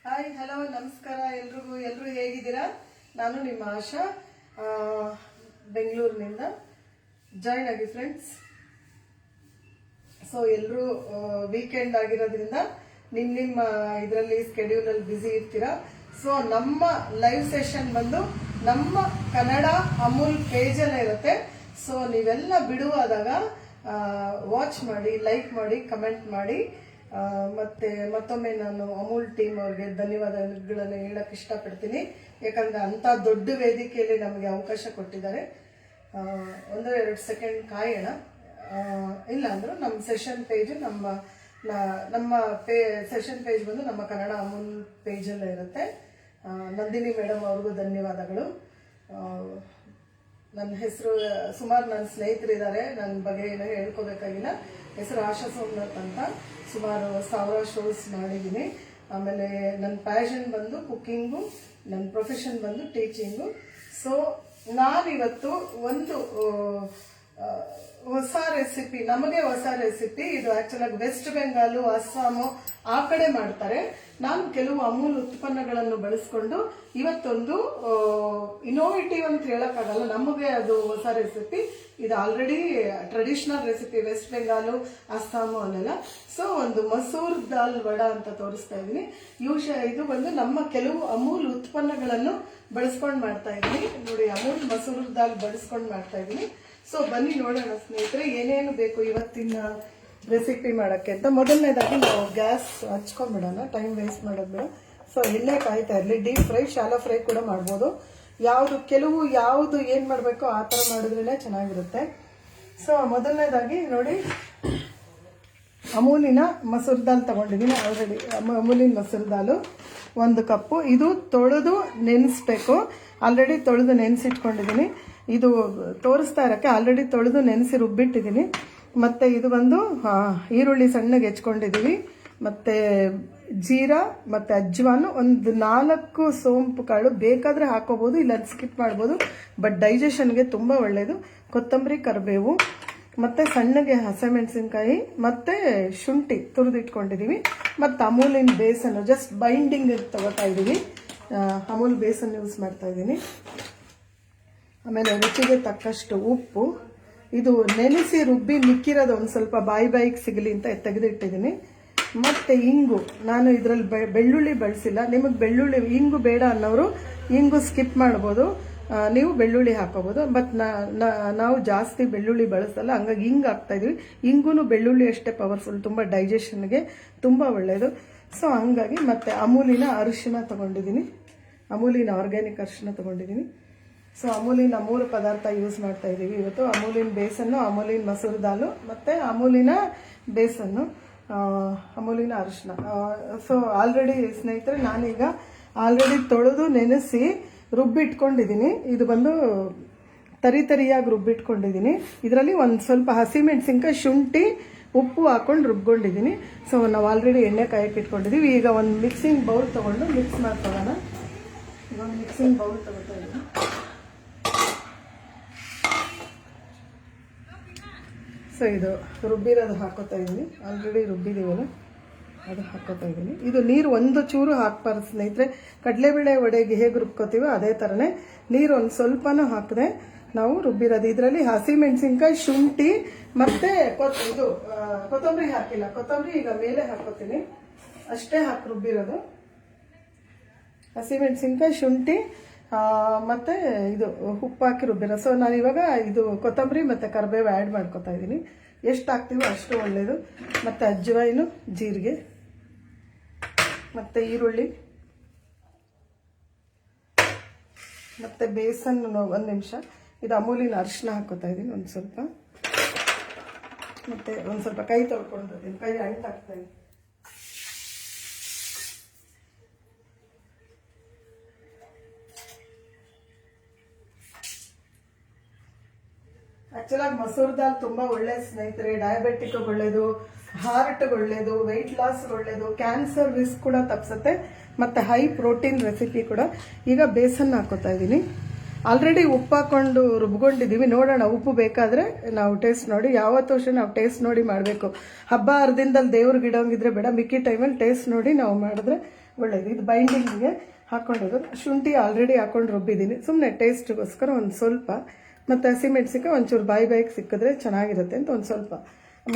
Hi hello ನಮಸ್ಕಾರ ಎಲ್ಲರೂ ಹೇಗಿದ್ದೀರಾ? ನಾನು ನಿಮ್ಮ ಆಶಾ ಬೆಂಗಳೂರಿನಿಂದ ಜಾಯ್ನ್ ಆಗಿ ಫ್ರೆಂಡ್ಸ್. ಸೊ ಎಲ್ಲರೂ ವೀಕೆಂಡ್ ಆಗಿರೋದ್ರಿಂದ ನಿಮ್ಮ ಇದರಲ್ಲಿ ಸ್ಕೆಡ್ಯೂಲಲ್ಲಿ ಬ್ಯುಸಿ ಇರ್ತೀರಾ. ಸೊ ನಮ್ಮ ಲೈವ್ ಸೆಷನ್ ಬಂದು ನಮ್ಮ ಕನ್ನಡ ಅಮೂಲ್ ಪೇಜಲ್ಲೇ ಇರುತ್ತೆ. ಸೊ ನೀವೆಲ್ಲ ಬಿಡುವಾದಾಗ ವಾಚ್ ಮಾಡಿ, ಲೈಕ್ ಮಾಡಿ, ಕಮೆಂಟ್ ಮಾಡಿ. ಮತ್ತೆ ಮತ್ತೊಮ್ಮೆ ನಾನು ಅಮೂಲ್ ಟೀಮ್ ಅವ್ರಿಗೆ ಧನ್ಯವಾದಗಳನ್ನು ಹೇಳಕ್ ಇಷ್ಟಪಡ್ತೀನಿ. ಯಾಕಂದ್ರೆ ಅಂತ ದೊಡ್ಡ ವೇದಿಕೆಯಲ್ಲಿ ನಮಗೆ ಅವಕಾಶ ಕೊಟ್ಟಿದ್ದಾರೆ. 1-2 ಸೆಕೆಂಡ್ ಕಾಯೋಣ. ಇಲ್ಲ ಅಂದ್ರೆ ನಮ್ಮ ಸೆಷನ್ ಪೇಜ್ ನಮ್ಮ ಸೆಷನ್ ಪೇಜ್ ಬಂದು ನಮ್ಮ ಕನ್ನಡ ಅಮೂಲ್ ಪೇಜಲ್ಲೇ ಇರುತ್ತೆ. ನಂದಿನಿ ಮೇಡಮ್ ಅವ್ರಿಗೂ ಧನ್ಯವಾದಗಳು. ನನ್ನ ಹೆಸರು ಸುಮಾರು ನನ್ನ ಸ್ನೇಹಿತರಿದ್ದಾರೆ, ನನ್ನ ಬಗ್ಗೆ ಏನೋ ಹೇಳ್ಕೋಬೇಕಾಗಿಲ್ಲ. ಹೆಸರು ಆಶಾ ಸೋಮನಾಥ್ ಅಂತ. ಸುಮಾರು 1000 ಶೋಸ್ ಮಾಡಿದ್ದೀನಿ. ಆಮೇಲೆ ನನ್ನ ಪ್ಯಾಷನ್ ಬಂದು ಕುಕ್ಕಿಂಗು, ನನ್ನ ಪ್ರೊಫೆಷನ್ ಬಂದು ಟೀಚಿಂಗು. ಸೊ ನಾನಿವತ್ತು ಒಂದು ಹೊಸ ರೆಸಿಪಿ, ನಮಗೆ ಹೊಸ ರೆಸಿಪಿ ಇದು. ಆಕ್ಚುಲಾಗಿ ವೆಸ್ಟ್ ಬೆಂಗಾಲು, ಅಸ್ಸಾಮು ಆ ಕಡೆ ಮಾಡ್ತಾರೆ. ನಾನು ಕೆಲವು ಅಮೂಲ್ ಉತ್ಪನ್ನಗಳನ್ನು ಬಳಸ್ಕೊಂಡು ಇವತ್ತೊಂದು ಇನೋವೇಟಿವ್ ಅಂತ ಹೇಳಕ್ಕಾಗಲ್ಲ, ನಮಗೆ ಅದು ಹೊಸ ರೆಸಿಪಿ. ಇದು already traditional recipe West Bengal, Assam ಅಲ್ಲೆಲ್ಲ. ಸೊ ಒಂದು ಮಸೂರ್ ದಾಲ್ ವಡ ಅಂತ ತೋರಿಸ್ತಾ ಇದ್ದೀನಿ. ಇದು ಬಂದು ನಮ್ಮ ಕೆಲವು ಅಮೂಲ್ ಉತ್ಪನ್ನಗಳನ್ನು ಬಳಸ್ಕೊಂಡು ಮಾಡ್ತಾ ಇದ್ದೀನಿ. ನೋಡಿ, ಅಮೂಲ್ ಮಸೂರ್ ದಾಲ್ ಬಳಸ್ಕೊಂಡು ಮಾಡ್ತಾ ಇದ್ದೀನಿ. ಸೊ ಬನ್ನಿ ನೋಡೋಣ ಸ್ನೇಹಿತರೆ ಏನೇನು ಬೇಕು ಇವತ್ತಿನ ರೆಸಿಪಿ ಮಾಡೋಕ್ಕೆ ಅಂತ. ಮೊದಲನೇದಾಗಿ ನಾವು ಗ್ಯಾಸ್ ಹಚ್ಕೊಂಡ್ಬಿಡೋಣ, ಟೈಮ್ ವೇಸ್ಟ್ ಮಾಡೋದು ಬೇಡ. ಸೊ ಎಣ್ಣೆ ಕಾಯ್ತಾ ಇರಲಿ. ಡೀಪ್ ಫ್ರೈ, ಶಾಲೋ ಫ್ರೈ ಕೂಡ ಮಾಡ್ಬೋದು. ಯಾವುದು ಏನು ಮಾಡಬೇಕು ಆ ಥರ ಮಾಡಿದ್ರೇ ಚೆನ್ನಾಗಿರುತ್ತೆ. ಸೊ ಮೊದಲನೇದಾಗಿ ನೋಡಿ, ಅಮೂಲಿನ ಮಸೂರ್ ದಾಲ್ ತಗೊಂಡಿದ್ದೀನಿ ಆಲ್ರೆಡಿ. ಅಮೂಲಿನ ಮಸೂರ್ ದಾಲು 1 ಕಪ್ಪು. ಇದು ತೊಳೆದು ನೆನೆಸ್ಬೇಕು. ಆಲ್ರೆಡಿ ತೊಳೆದು ನೆನೆಸಿಟ್ಕೊಂಡಿದ್ದೀನಿ. ಇದು ತೋರಿಸ್ತಾ ಇರೋಕ್ಕೆ ಆಲ್ರೆಡಿ ತೊಳೆದು ನೆನೆಸಿ ರುಬ್ಬಿಟ್ಟಿದ್ದೀನಿ. ಮತ್ತು ಇದು ಬಂದು ಈರುಳ್ಳಿ ಸಣ್ಣಗೆ ಹೆಚ್ಕೊಂಡಿದ್ದೀವಿ. ಮತ್ತು ಜೀರಾ ಮತ್ತು ಅಜ್ವಾನು, ಒಂದು 4 ಸೋಂಪು ಕಾಳು ಬೇಕಾದರೆ ಹಾಕೋಬೋದು, ಇಲ್ಲ ಸ್ಕಿಪ್ ಮಾಡ್ಬೋದು. ಬಟ್ ಡೈಜೆಷನ್ಗೆ ತುಂಬ ಒಳ್ಳೆಯದು. ಕೊತ್ತಂಬರಿ, ಕರಿಬೇವು, ಮತ್ತು ಸಣ್ಣಗೆ ಹಸಿಮೆಣಸಿನ್ಕಾಯಿ, ಮತ್ತು ಶುಂಠಿ ತುರಿದಿಟ್ಕೊಂಡಿದ್ದೀವಿ. ಮತ್ತು ಅಮೂಲಿನ ಬೇಸನ್ನು ಜಸ್ಟ್ ಬೈಂಡಿಂಗ್ ತಗೋತಾ ಇದ್ದೀವಿ. ಅಮೂಲ್ ಬೇಸನ್ ಯೂಸ್ ಮಾಡ್ತಾ ಇದ್ದೀನಿ. ಆಮೇಲೆ ರುಚಿಗೆ ತಕ್ಕಷ್ಟು ಉಪ್ಪು. ಇದು ನೆನೆಸಿ ರುಬ್ಬಿ ಮಿಕ್ಕಿರೋದು ಒಂದು ಸ್ವಲ್ಪ ಬಾಯಿಗೆ ಸಿಗಲಿ ಅಂತ ತೆಗೆದಿಟ್ಟಿದ್ದೀನಿ. ಮತ್ತು ಇಂಗು, ನಾನು ಇದರಲ್ಲಿ ಬೆಳ್ಳುಳ್ಳಿ ಬಳಸಿಲ್ಲ. ನಿಮಗೆ ಇಂಗು ಬೇಡ ಅನ್ನೋರು ಇಂಗು ಸ್ಕಿಪ್ ಮಾಡ್ಬೋದು, ನೀವು ಬೆಳ್ಳುಳ್ಳಿ ಹಾಕೋಬೋದು. ಬಟ್ ನಾವು ಜಾಸ್ತಿ ಬೆಳ್ಳುಳ್ಳಿ ಬಳಸಲ್ಲ, ಹಂಗಾಗಿ ಹಿಂಗೆ ಹಾಕ್ತಾಯಿದ್ವಿ. ಇಂಗು ಬೆಳ್ಳುಳ್ಳಿ ಅಷ್ಟೇ ಪವರ್ಫುಲ್, ತುಂಬ ಡೈಜೆಷನ್ಗೆ ತುಂಬ ಒಳ್ಳೆಯದು. ಸೊ ಹಂಗಾಗಿ ಮತ್ತು ಅಮೂಲಿನ ಅರಿಶಿನ ತೊಗೊಂಡಿದ್ದೀನಿ, ಅಮೂಲಿನ ಆರ್ಗ್ಯಾನಿಕ್ ಅರಿಶಿನ ತೊಗೊಂಡಿದ್ದೀನಿ. ಸೊ ಅಮೂಲಿನ 3 ಪದಾರ್ಥ ಯೂಸ್ ಮಾಡ್ತಾ ಇದ್ದೀವಿ ಇವತ್ತು. ಅಮೂಲಿನ ಬೇಸನ್ನು, ಅಮೂಲಿನ ಮಸೂರ್ ದಾಲು, ಮತ್ತು ಅಮೂಲಿನ ಬೇಸನ್ನು, ಅಮೂಲಿನ ಅರಿಶಿನ. ಸೊ ಆಲ್ರೆಡಿ ಸ್ನೇಹಿತರೆ ನಾನೀಗ ಆಲ್ರೆಡಿ ತೊಳೆದು ನೆನೆಸಿ ರುಬ್ಬಿಟ್ಕೊಂಡಿದ್ದೀನಿ. ಇದು ಬಂದು ತರಿಯಾಗಿ ರುಬ್ಬಿಟ್ಕೊಂಡಿದ್ದೀನಿ. ಇದರಲ್ಲಿ ಒಂದು ಸ್ವಲ್ಪ ಹಸಿಮೆಣಸಿನ್ಕಾಯಿ, ಶುಂಠಿ, ಉಪ್ಪು ಹಾಕ್ಕೊಂಡು ರುಬ್ಕೊಂಡಿದ್ದೀನಿ. ಸೊ ನಾವು ಆಲ್ರೆಡಿ ಎಣ್ಣೆ ಕಾಯಕ್ಕೆ ಇಟ್ಕೊಂಡಿದ್ದೀವಿ. ಈಗ ಒಂದು ಮಿಕ್ಸಿಂಗ್ ಬೌಲ್ ತೊಗೊಂಡು ಮಿಕ್ಸ್ ಮಾಡ್ಕೊಳ್ಳೋಣ. ಒಂದು ಮಿಕ್ಸಿಂಗ್ ಬೌಲ್ ತೊಗೊತಾ ಇದ್ದೀನಿ. ಸೊ ಇದು ರುಬ್ಬಿರೋದು ಹಾಕೋತಾ ಇದ್ದೀನಿ. ಆಲ್ರೆಡಿ ರುಬ್ಬಿದ್ದೀವಲ್ಲ, ಅದು ಹಾಕೋತಾ ಇದ್ದೀನಿ. ಇದು ನೀರು ಒಂದು ಚೂರು ಹಾಕ್ಬಾರ್ದು ಸ್ನೇಹಿತರೆ. ಕಡಲೆಬೇಳೆ ವಡೆಗೆ ಹೇಗೆ ರುಬ್ಕೋತೀವೋ ಅದೇ ಥರನೇ ನೀರು ಒಂದು ಸ್ವಲ್ಪನೂ ಹಾಕದೆ ನಾವು ರುಬ್ಬಿರೋದು. ಇದರಲ್ಲಿ ಹಸಿಮೆಣಸಿನ್ಕಾಯಿ, ಶುಂಠಿ ಮತ್ತು ಕೊತ್ತಂಬರಿ ಹಾಕಿಲ್ಲ. ಕೊತ್ತಂಬರಿ ಈಗ ಮೇಲೆ ಹಾಕೋತೀನಿ, ಅಷ್ಟೇ ಹಾಕಿ ರುಬ್ಬಿರೋದು. ಹಸಿಮೆಣಸಿನ್ಕಾಯಿ, ಶುಂಠಿ ಮತ್ತು ಇದು ಉಪ್ಪು ಹಾಕಿ ರುಬ್ಬಿರೋ. ಸೊ ನಾನು ಇವಾಗ ಇದು ಕೊತ್ತಂಬರಿ ಮತ್ತು ಕರಿಬೇವು ಆ್ಯಡ್ ಮಾಡ್ಕೊತಾ ಇದ್ದೀನಿ. ಎಷ್ಟು ಹಾಕ್ತೀವೋ ಅಷ್ಟು ಒಳ್ಳೆಯದು. ಮತ್ತು ಅಜ್ವಾಯಿನು, ಜೀರಿಗೆ, ಮತ್ತು ಈರುಳ್ಳಿ, ಮತ್ತು ಬೇಸನ್ 1 ನಿಮಿಷ. ಇದು ಅಮೂಲಿನ ಅರಿಶಿನ ಹಾಕೋತಾ ಇದ್ದೀನಿ ಒಂದು ಸ್ವಲ್ಪ. ಮತ್ತು ಒಂದು ಸ್ವಲ್ಪ ಕೈ ತೊಳ್ಕೊಂಡಿದ್ದೀನಿ, ಕೈ ಅಂಟಾಗ್ತಾಯಿದ್ದೀನಿ. ಆಕ್ಚುಲಾಗಿ ಮಸೂರ್ ದಾಲ್ ತುಂಬ ಒಳ್ಳೆ ಸ್ನೇಹಿತರೆ. ಡಯಾಬೆಟಿಕ್ ಒಳ್ಳೆಯದು, ಹಾರ್ಟ್ಗೆ ಒಳ್ಳೆಯದು, ವೆಯ್ಟ್ ಲಾಸ್ ಒಳ್ಳೆಯದು, ಕ್ಯಾನ್ಸರ್ ರಿಸ್ಕ್ ಕೂಡ ತಪ್ಪಿಸುತ್ತೆ. ಮತ್ತು ಹೈ ಪ್ರೋಟೀನ್ ರೆಸಿಪಿ ಕೂಡ. ಈಗ ಬೇಸನ್ ಹಾಕೋತಾ ಇದ್ದೀನಿ. ಆಲ್ರೆಡಿ ಉಪ್ಪು ಹಾಕ್ಕೊಂಡು ರುಬ್ಕೊಂಡಿದ್ದೀವಿ. ನೋಡೋಣ, ಉಪ್ಪು ಬೇಕಾದರೆ ನಾವು ಟೇಸ್ಟ್ ನೋಡಿ. ಯಾವತ್ತೂ ಅಷ್ಟೇ ನಾವು ಟೇಸ್ಟ್ ನೋಡಿ ಮಾಡಬೇಕು. ಹಬ್ಬ ಹರಿದಿನದಲ್ಲಿ ದೇವ್ರಿಗೆ ಇಡೋಂಗಿದ್ರೆ ಬೇಡ, ಮಿಕ್ಕಿ ಟೈಮಲ್ಲಿ ಟೇಸ್ಟ್ ನೋಡಿ ನಾವು ಮಾಡಿದ್ರೆ ಒಳ್ಳೆಯದು. ಇದು ಬೈಂಡಿಂಗಿಗೆ ಹಾಕ್ಕೊಂಡಿರೋದು. ಶುಂಠಿ ಆಲ್ರೆಡಿ ಹಾಕೊಂಡು ರುಬ್ಬಿದ್ದೀನಿ, ಸುಮ್ಮನೆ ಟೇಸ್ಟ್ಗೋಸ್ಕರ ಒಂದು ಸ್ವಲ್ಪ. ಮತ್ತು ಹಸಿಮೆಣ್ಸಿಗೆ ಒಂಚೂರು ಬಾಯಿಗೆ ಸಿಕ್ಕಿದ್ರೆ ಚೆನ್ನಾಗಿರುತ್ತೆ ಅಂತ ಒಂದು ಸ್ವಲ್ಪ.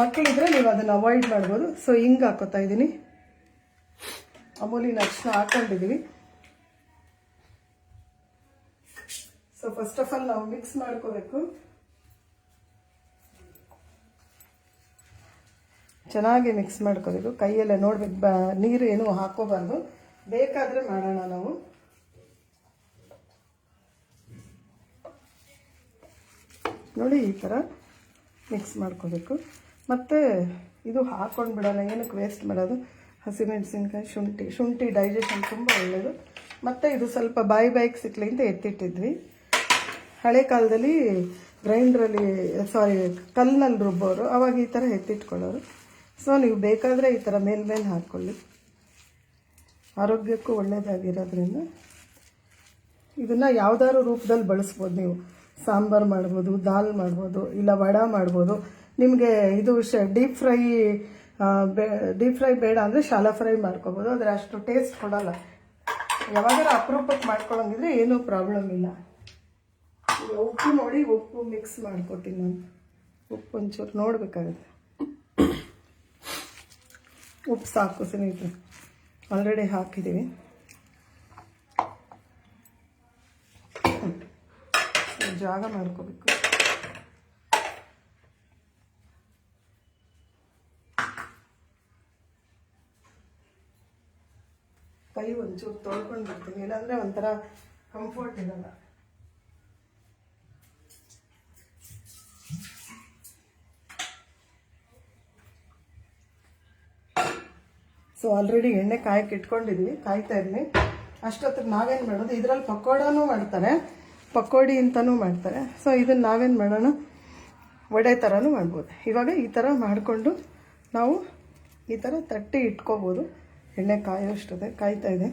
ಮಕ್ಕಳಿದ್ರೆ ನೀವು ಅದನ್ನು ಅವಾಯ್ಡ್ ಮಾಡ್ಬೋದು. ಸೊ ಹಿಂಗೆ ಹಾಕೋತಾ ಇದ್ದೀನಿ. ಅಮೂಲಿನ ಅರಿಶಿನ ಹಾಕೊಂಡಿದ್ದೀವಿ. ಸೊ ಫಸ್ಟ್ ಆಫ್ ಆಲ್ ನಾವು ಮಿಕ್ಸ್ ಮಾಡ್ಕೋಬೇಕು. ಚೆನ್ನಾಗಿ ಮಿಕ್ಸ್ ಮಾಡ್ಕೋಬೇಕು. ಕೈಯಲ್ಲೇ ನೋಡ್ಬೇಕು, ನೀರು ಏನು ಹಾಕೋಬಾರ್ದು. ಬೇಕಾದರೆ ಮಾಡೋಣ ನಾವು. ನೋಡಿ ಈ ಥರ ಮಿಕ್ಸ್ ಮಾಡ್ಕೋಬೇಕು. ಮತ್ತು ಇದು ಹಾಕ್ಕೊಂಡು ಬಿಡೋಣ, ಏನಕ್ಕೆ ವೇಸ್ಟ್ ಮಾಡೋದು. ಹಸಿಮೆಣಸಿನ್ಕಾಯಿ, ಶುಂಠಿ ಡೈಜೆಷನ್ ತುಂಬ ಒಳ್ಳೆಯದು. ಮತ್ತು ಇದು ಸ್ವಲ್ಪ ಬಾಯಿಗೆ ಸಿಕ್ಕಲಿ ಅಂತ ಎತ್ತಿಟ್ಟಿದ್ವಿ. ಹಳೆ ಕಾಲದಲ್ಲಿ ಗ್ರೈಂಡ್ರಲ್ಲಿ ಕಲ್ಲಿನಲ್ಲಿ ರುಬ್ಬೋರು, ಅವಾಗ ಈ ಥರ ಎತ್ತಿಟ್ಕೊಳ್ಳೋರು. ಸೊ ನೀವು ಬೇಕಾದರೆ ಈ ಥರ ಮೇಲ್ಮೇಲೆ ಹಾಕ್ಕೊಳ್ಳಿ, ಆರೋಗ್ಯಕ್ಕೂ ಒಳ್ಳೆಯದಾಗಿರೋದ್ರಿಂದ. ಇದನ್ನು ಯಾವ್ದಾದ್ರು ರೂಪದಲ್ಲಿ ಬಳಸ್ಬೋದು ನೀವು. ಸಾಂಬಾರು ಮಾಡ್ಬೋದು, ದಾಲ್ ಮಾಡ್ಬೋದು, ಇಲ್ಲ ವಡೆ ಮಾಡ್ಬೋದು. ನಿಮಗೆ ಇದು ಡೀಪ್ ಫ್ರೈ ಬೇಡ ಅಂದರೆ ಶಾಲಾ ಫ್ರೈ ಮಾಡ್ಕೋಬೋದು. ಆದರೆ ಅಷ್ಟು ಟೇಸ್ಟ್ ಕೊಡೋಲ್ಲ. ಯಾವಾಗಾರ ಅಪರೂಪಕ್ಕೆ ಮಾಡ್ಕೊಳ್ಳೋಂಗಿದ್ರೆ ಏನೂ ಪ್ರಾಬ್ಲಮ್ ಇಲ್ಲ. ಉಪ್ಪು ನೋಡಿ, ಉಪ್ಪು ಮಿಕ್ಸ್ ಮಾಡ್ಕೊತೀನಿ ನಾನು. ಉಪ್ಪು ಒಂಚೂರು ನೋಡಬೇಕಾಗುತ್ತೆ. ಉಪ್ಪು ಸಾಕು ಸ್ನೇಹಿತರೆ, ಆಲ್ರೆಡಿ ಹಾಕಿದ್ದೀವಿ. ಜಾಗ ಮಾಡ್ಕೋಬೇಕು. ಕೈ ಒಂಚೂರು ತೊಳ್ಕೊಂಡು ಬಿಡ್ತೀನಿ, ಇಲ್ಲಾಂದರೆ ಒಂಥರ ಕಂಫರ್ಟ್ ಇರಲ್ಲ. ಸೊ ಆಲ್ರೆಡಿ ಎಣ್ಣೆ ಕಾಯಕ್ಕೆ ಇಟ್ಕೊಂಡಿದ್ವಿ, ಕಾಯ್ತಾ ಇದ್ದೀನಿ. ಅಷ್ಟೊತ್ತಿಗೆ ನಾವೇನು ಮಾಡೋದು, ಇದರಲ್ಲಿ ಪಕೋಡಾನೂ ಮಾಡ್ತಾರೆ, ಪಕೋಡಿ ಅಂತಲೂ ಮಾಡ್ತಾರೆ. ಸೊ ಇದನ್ನು ನಾವೇನು ಮಾಡೋಣ, ವಡೆ ಥರನೂ ಮಾಡ್ಬೋದು. ಇವಾಗ ಈ ಥರ ಮಾಡಿಕೊಂಡು ನಾವು ಈ ಥರ ತಟ್ಟಿ ಇಟ್ಕೋಬೋದು. ಎಣ್ಣೆ ಕಾಯೋಷ್ಟದೆ ಕಾಯ್ತಾ ಇದೆ.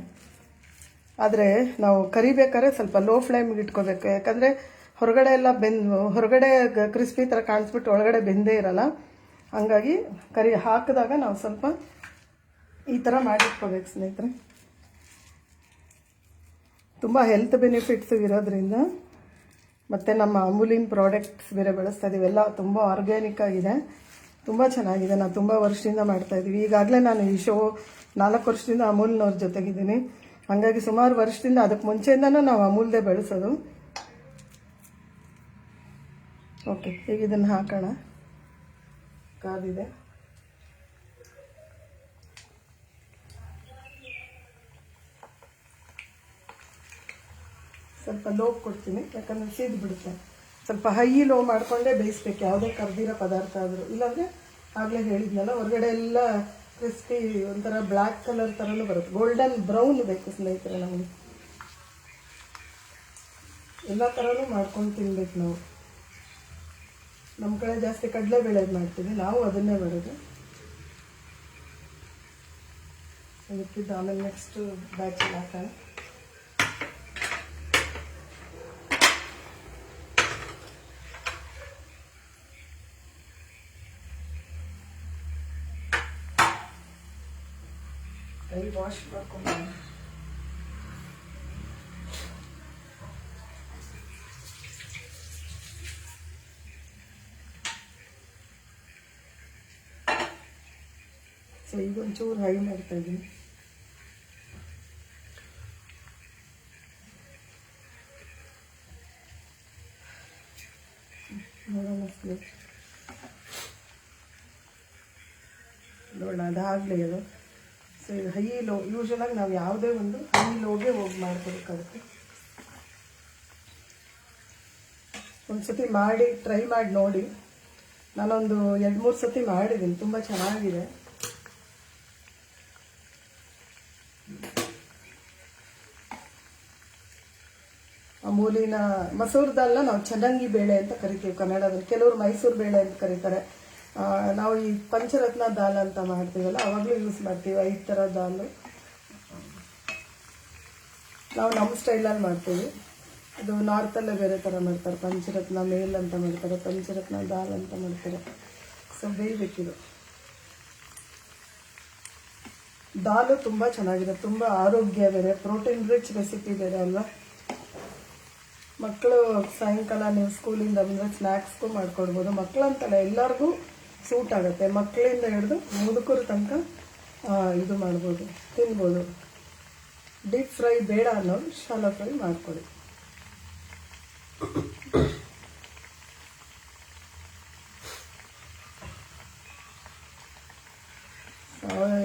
ಆದರೆ ನಾವು ಕರಿಬೇಕಾದ್ರೆ ಸ್ವಲ್ಪ ಲೋ ಫ್ಲೇಮ್ಗೆ ಇಟ್ಕೋಬೇಕು. ಯಾಕಂದರೆ ಹೊರಗಡೆ ಎಲ್ಲ ಹೊರಗಡೆ ಕ್ರಿಸ್ಪಿ ಥರ ಕಾಣಿಸ್ಬಿಟ್ಟು ಒಳಗಡೆ ಬೆಂದೇ ಇರಲ್ಲ. ಹಂಗಾಗಿ ಹಾಕಿದಾಗ ನಾವು ಸ್ವಲ್ಪ ಈ ಥರ ಮಾಡಿಟ್ಕೋಬೇಕು ಸ್ನೇಹಿತರೆ. ತುಂಬ ಹೆಲ್ತ್ ಬೆನಿಫಿಟ್ಸು ಇರೋದ್ರಿಂದ, ಮತ್ತು ನಮ್ಮ ಅಮೂಲಿನ ಪ್ರಾಡಕ್ಟ್ಸ್ ಬೇರೆ ಬಳಸ್ತಾ ಇದ್ದೀವಿ. ಎಲ್ಲ ತುಂಬ ಆರ್ಗ್ಯಾನಿಕ್ ಆಗಿದೆ, ತುಂಬ ಚೆನ್ನಾಗಿದೆ. ನಾನು ತುಂಬ ವರ್ಷದಿಂದ ಮಾಡ್ತಾಯಿದ್ದೀವಿ. ಈಗಾಗಲೇ ನಾನು ಈ 4 ವರ್ಷದಿಂದ ಅಮೂಲ್ನವ್ರ ಜೊತೆಗಿದ್ದೀನಿ. ಹಾಗಾಗಿ ಸುಮಾರು ವರ್ಷದಿಂದ, ಅದಕ್ಕೆ ಮುಂಚೆಯಿಂದನೂ ನಾವು ಅಮೂಲ್ದೇ ಬಳಸೋದು. ಓಕೆ, ಈಗ ಇದನ್ನು ಹಾಕೋಣ. ಕಾದಿದೆ. ಸ್ವಲ್ಪ ಲೋ ಕೊಡ್ತೀನಿ, ಯಾಕಂದರೆ ಸೀದು ಬಿಡುತ್ತೆ. ಸ್ವಲ್ಪ ಹೈ ಲೋ ಮಾಡಿಕೊಂಡೇ ಬೇಯಿಸ್ಬೇಕು ಯಾವುದೇ ಕರ್ದಿರೋ ಪದಾರ್ಥ ಆದರೂ. ಇಲ್ಲಾಂದರೆ ಆಗಲೇ ಹೇಳಿದ್ನಲ್ಲ, ಹೊರಗಡೆ ಎಲ್ಲ ಕ್ರಿಸ್ಪಿ ಒಂಥರ ಬ್ಲ್ಯಾಕ್ ಕಲರ್ ಥರನೂ ಬರುತ್ತೆ. ಗೋಲ್ಡನ್ ಬ್ರೌನ್ ಬೇಕು ಸ್ನೇಹಿತರೆ ನಮಗೆ. ಎಲ್ಲ ಥರನೂ ಮಾಡ್ಕೊಂಡು ತಿನ್ಬೇಕು ನಾವು. ನಮ್ಮ ಕಡೆ ಜಾಸ್ತಿ ಕಡಲೆಬೇಳೆ ಮಾಡ್ತೀವಿ, ನಾವು ಅದನ್ನೇ ಮಾಡೋದು. ಅದಕ್ಕಿದ್ದು ಆಮೇಲೆ ನೆಕ್ಸ್ಟ್ ಬ್ಯಾಚಲ್ಲಿ ಹಾಕೋಣ. ಕೈ ವಾಶ್ ಮಾಡ್ಕೊಂಡು ಸೊ ಈಗ ಒಂಚೂರು ಹೈ ಮಾಡ್ತಾ ಇದ್ದೀನಿ. ನೋಡೋಣ ಅದಾಗಲಿ ಅದು. ಸೊ ಇದು ಹೈ ಲೋ, ಯೂಶ್ವಲಾಗಿ ನಾವು ಯಾವುದೇ ಒಂದು ಹೈ ಲೋಗೆ ಹೋಗಿ ಮಾಡ್ಕೋಬೇಕಾಗುತ್ತೆ. ಒಂದು ಸತಿ ಮಾಡಿ ಟ್ರೈ ಮಾಡಿ ನೋಡಿ. ನಾನೊಂದು 2-3 ಸತಿ ಮಾಡಿದ್ದೀನಿ, ತುಂಬ ಚೆನ್ನಾಗಿದೆ. ಅಮೂಲಿನ ಮಸೂರ್ ದಾಲ್ನ ನಾವು ಚನ್ನಂಗಿ ಬೇಳೆ ಅಂತ ಕರಿತೀವಿ ಕನ್ನಡದಲ್ಲಿ. ಕೆಲವರು ಮೈಸೂರು ಬೇಳೆ ಅಂತ ಕರೀತಾರೆ. ನಾವು ಈ ಪಂಚರತ್ನ ದಾಲ್ ಅಂತ ಮಾಡ್ತೀವಲ್ಲ, ಅವಾಗಲೂ ಯೂಸ್ ಮಾಡ್ತೀವಿ. 5 ಥರ ದಾಲು ನಾವು ನಮ್ಮ ಸ್ಟೈಲಲ್ಲಿ ಮಾಡ್ತೀವಿ. ಅದು ನಾರ್ತಲ್ಲೇ ಬೇರೆ ಥರ ಮಾಡ್ತಾರೆ. ಪಂಚರತ್ನ ಮೇಲ್ ಅಂತ ಮಾಡ್ತಾರೆ, ಪಂಚರತ್ನ ದಾಲ್ ಅಂತ ಮಾಡ್ತಾರೆ. ಸೊ ಬೇಯಬೇಕಿದು. ದಾಲು ತುಂಬ ಚೆನ್ನಾಗಿದೆ, ತುಂಬ ಆರೋಗ್ಯ ಬೇರೆ, ಪ್ರೋಟೀನ್ ರಿಚ್ ರೆಸಿಪಿ ಬೇರೆ ಅಲ್ವಾ. ಮಕ್ಕಳು ಸಾಯಂಕಾಲ ನೀವು ಸ್ಕೂಲಿಂದ ಬಂದರೆ ಸ್ನ್ಯಾಕ್ಸ್ಗೂ ಮಾಡ್ಕೊಡ್ಬೋದು. ಮಕ್ಕಳಂತಲ್ಲ ಎಲ್ಲರಿಗೂ ಸೂಟ್ ಆಗುತ್ತೆ, ಮಕ್ಕಳಿಂದ ಹಿಡಿದು ಮುದುಕರ ತನಕ ಇದು ಮಾಡ್ಬೋದು, ತಿನ್ಬೋದು. ಡೀಪ್ ಫ್ರೈ ಬೇಡ ಅನ್ನೋರು ಶಾಲೋ ಫ್ರೈ ಮಾಡ್ಕೊಳ್ಳಿ.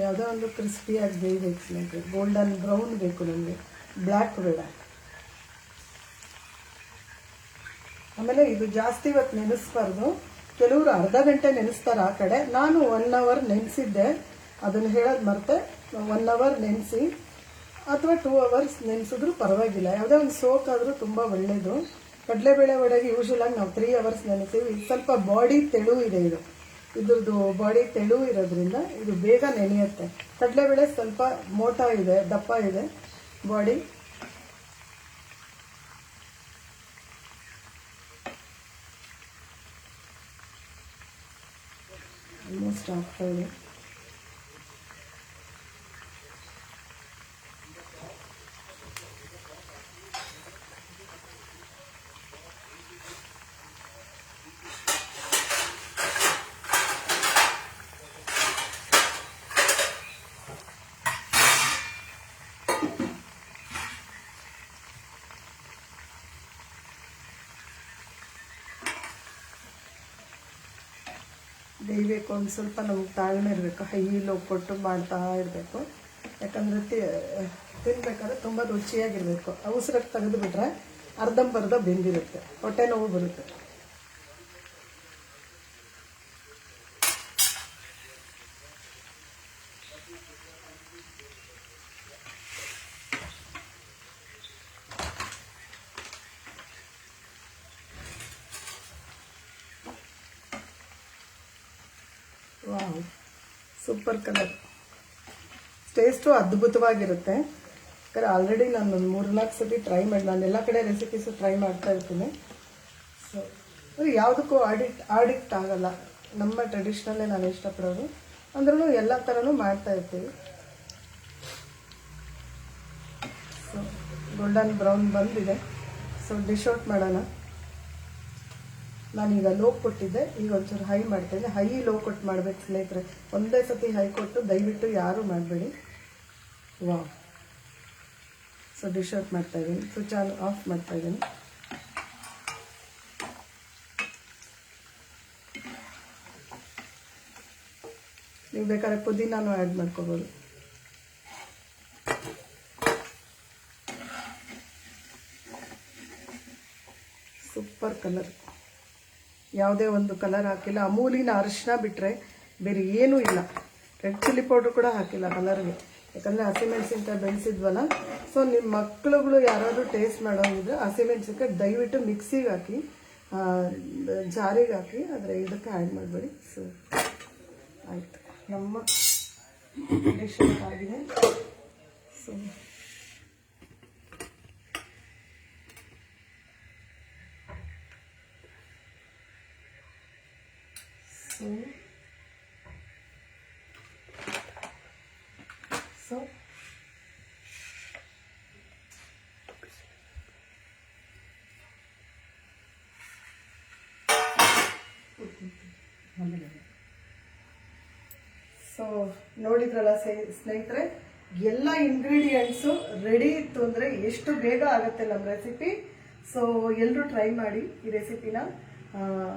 ಯಾವುದೋ ಒಂದು ಕ್ರಿಸ್ಪಿಯಾಗಿ ಬೇಯಬೇಕು ಸ್ನೇಹಿತರೆ, ಗೋಲ್ಡನ್ ಬ್ರೌನ್ ಬೇಕು ನನಗೆ, ಬ್ಲ್ಯಾಕ್ ಬೇಡ. ಆಮೇಲೆ ಇದು ಜಾಸ್ತಿ ಇವತ್ತು ನೆನೆಸ್ಬಾರ್ದು, ಕೆಲವರು ಅರ್ಧ ಗಂಟೆ ನೆನೆಸ್ತಾರೆ ಆ ಕಡೆ, ನಾನು 1 ಅವರ್ ನೆನೆಸಿದ್ದೆ, ಅದನ್ನು ಹೇಳೋದು ಮರ್ತೆ. 1 ಅವರ್ ನೆನೆಸಿ ಅಥವಾ 2 ಅವರ್ಸ್ ನೆನೆಸಿದ್ರು ಪರವಾಗಿಲ್ಲ, ಯಾವುದೇ ಒಂದು ಸೋಕ್ ಆದರೂ ತುಂಬ ಒಳ್ಳೆಯದು. ಕಡಲೆಬೇಳೆ ವಡೆಗೆ ಯೂಶಲಾಗಿ ನಾವು 3 ಅವರ್ಸ್ ನೆನೆಸ್ತೀವಿ. ಸ್ವಲ್ಪ ಬಾಡಿ ತೆಳು ಇದೆ, ಇದ್ರದ್ದು ಬಾಡಿ ತೆಳು ಇರೋದ್ರಿಂದ ಇದು ಬೇಗ ನೆನೆಯುತ್ತೆ. ಕಡಲೆಬೇಳೆ ಸ್ವಲ್ಪ ಮೋಟ ಇದೆ, ದಪ್ಪ ಇದೆ ಬಾಡಿ. ಆಲ್ಮೋಸ್ಟ್ ಆಗ್ತಾ ಇದೆ. ಬೇಯಬೇಕು, ಒಂದು ಸ್ವಲ್ಪ ನಮ್ಗೆ ತಾಳ್ಮೆ ಇರಬೇಕು, ಹೈ ಲೋ ಕೊಟ್ಟು ಮಾಡ್ತಾ ಇರಬೇಕು. ಯಾಕಂದರೆ ತಿನ್ಬೇಕಾದ್ರೆ ತುಂಬ ರುಚಿಯಾಗಿರಬೇಕು. ಅವಸರಕ್ಕೆ ತೆಗೆದು ಬಿಟ್ರೆ ಅರ್ಧಂಬರ್ಧ ಬೆಂದಿರುತ್ತೆ, ಹೊಟ್ಟೆ ನೋವು ಬರುತ್ತೆ. ವಾವ್, ಸೂಪರ್ ಕಲರ್, ಟೇಸ್ಟು ಅದ್ಭುತವಾಗಿರುತ್ತೆ. ಯಾಕಂದರೆ ಆಲ್ರೆಡಿ ನಾನು ಒಂದು 3-4 ಸತಿ ಟ್ರೈ ಮಾಡಿ, ನಾನು ಎಲ್ಲ ಕಡೆ ರೆಸಿಪೀಸು ಟ್ರೈ ಮಾಡ್ತಾ ಇರ್ತೀನಿ. ಸೊ ಯಾವುದಕ್ಕೂ ಆಡಿಕ್ಟ್ ಆಗಲ್ಲ, ನಮ್ಮ ಟ್ರೆಡಿಷ್ನಲ್ಲೇ ನಾನು ಇಷ್ಟಪಡೋದು. ಅಂದ್ರೂ ಎಲ್ಲ ಥರನೂ ಮಾಡ್ತಾ ಇರ್ತೀವಿ. ಸೊ ಗೋಲ್ಡನ್ ಬ್ರೌನ್ ಬಂದಿದೆ, ಸೊ ಡಿಶ್ ಔಟ್ ಮಾಡೋಣ. ನಾನೀಗ ಲೋ ಕೊಟ್ಟಿದ್ದೆ, ಈಗ ಒಂಚೂರು ಹೈ ಮಾಡ್ತೇನೆ. ಹೈ ಲೋ ಕೊಟ್ಟು ಮಾಡಬೇಕು ಸ್ನೇಹಿತರೆ, ಒಂದೇ ಸತಿ ಹೈ ಕೊಟ್ಟು ದಯವಿಟ್ಟು ಯಾರೂ ಮಾಡಬೇಡಿ. ವಾವ್, ಸೊ ಡಿಶ್ ಔಟ್ ಮಾಡ್ತಾಯಿದ್ದೀನಿ, ಸ್ವಿಚ್ ಆಫ್ ಮಾಡ್ತಾಯಿದ್ದೀನಿ. ನೀವು ಬೇಕಾದ್ರೆ ಪುದೀನಾನು ಆ್ಯಡ್ ಮಾಡ್ಕೋಬೋದು. ಸೂಪರ್ ಕಲರ್, ಯಾವುದೇ ಒಂದು ಕಲರ್ ಹಾಕಿಲ್ಲ. ಅಮೂಲಿನ ಅರಿಶಿನ ಬಿಟ್ಟರೆ ಬೇರೆ ಏನೂ ಇಲ್ಲ. ರೆಡ್ ಚಿಲ್ಲಿ ಪೌಡ್ರ್ ಕೂಡ ಹಾಕಿಲ್ಲ ಕಲರ್ಗೆ, ಯಾಕಂದರೆ ಹಸಿಮೆಣಸಿನ್ಕಾಯಿ ಬೆಳೆಸಿದ್ವಲ್ಲ. ಸೊ ನಿಮ್ಮ ಮಕ್ಕಳುಗಳು ಯಾರಾದರೂ ಟೇಸ್ಟ್ ಮಾಡೋಂಗಿದ್ರೆ ಹಸಿಮೆಣಸಿನ್ಕಾಯಿ ದಯವಿಟ್ಟು ಮಿಕ್ಸಿಗೆ ಹಾಕಿ, ಜಾರಿಗೆ ಹಾಕಿ, ಆದರೆ ಇದಕ್ಕೆ ಆ್ಯಡ್ ಮಾಡಬೇಡಿ. ಸೊ ಆಯಿತು, ನಮ್ಮ ಡಿಶ್ ಆಗಿದೆ. ಸೊ ಸೊ ಸೊ ನೋಡಿದ್ರಲ್ಲ ಸ್ನೇಹಿತರೆ, ಎಲ್ಲ ಇಂಗ್ರೀಡಿಯೆಂಟ್ಸು ರೆಡಿ ಇತ್ತು ಅಂದರೆ ಎಷ್ಟು ಬೇಗ ಆಗುತ್ತೆ ನಮ್ಮ ರೆಸಿಪಿ. ಸೊ ಎಲ್ಲರೂ ಟ್ರೈ ಮಾಡಿ ಈ ರೆಸಿಪಿನ.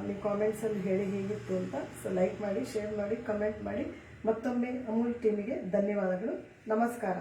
ನೀವು ಕಾಮೆಂಟ್ಸಲ್ಲಿ ಹೇಳಿ ಹೇಗಿತ್ತು ಅಂತ. ಸೊ ಲೈಕ್ ಮಾಡಿ, ಶೇರ್ ಮಾಡಿ, ಕಮೆಂಟ್ ಮಾಡಿ. ಮತ್ತೊಮ್ಮೆ ಅಮೂಲ್ ಟೀಮಿಗೆ ಧನ್ಯವಾದಗಳು. ನಮಸ್ಕಾರ.